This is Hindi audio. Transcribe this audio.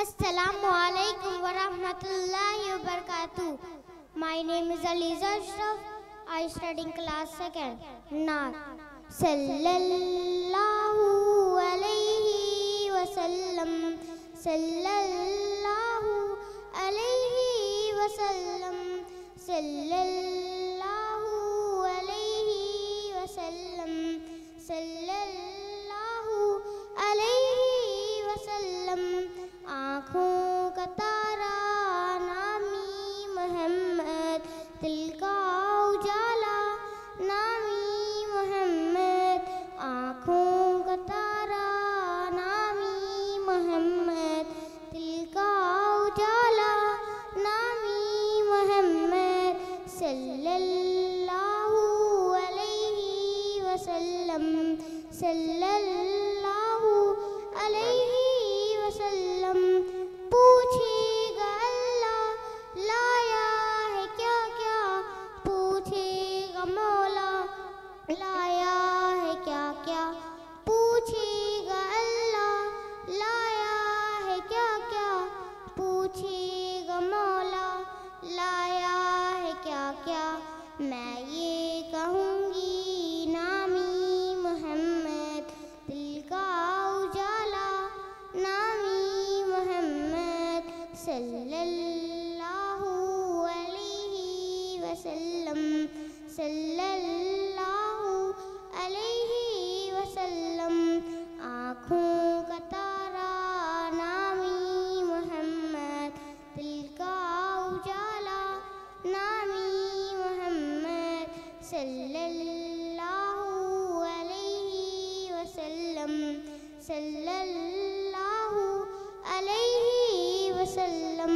Assalamu alaikum wa rahmatullahi wa barakatuh. My name is Aliza Ashraf. I study in class 2nd. Naat. Sallallahu alayhi wa sallam. Sallallahu alayhi wa sallam. Sallallahu alayhi wa sallam. Sallallahu alayhi wa sallam. आँखों का तारा नामी मोहम्मद, दिल का उजाला नामी मोहम्मद। आँखों का तारा नामी मोहम्मद, दिल का उजाला नामी मोहम्मद। सल्लल्लाहु अलैहि वसल्लम। सल्लल्लाहु अलैहि वसल्लम। पूछेगा अल्लाह लाया है क्या क्या, पूछेगा मौला लाया है क्या क्या। पूछेगा अल्लाह लाया है क्या क्या, पूछेगा मौला लाया है क्या क्या। मैं ये कहूँगी नामी मोहम्मद, दिल का उजाला नामी मोहम्मद। सल्लल्लाहु अलैहि वसल्लम। सल्लल्लाहु अलैहि वसल्लम। आँखों का तारा नामी मोहम्मद, दिल का उजाला नामी मोहम्मद। सल्लल्लाहु अलैहि वसल्लम। सल्लल्लाहु अलैहि वसल्लम।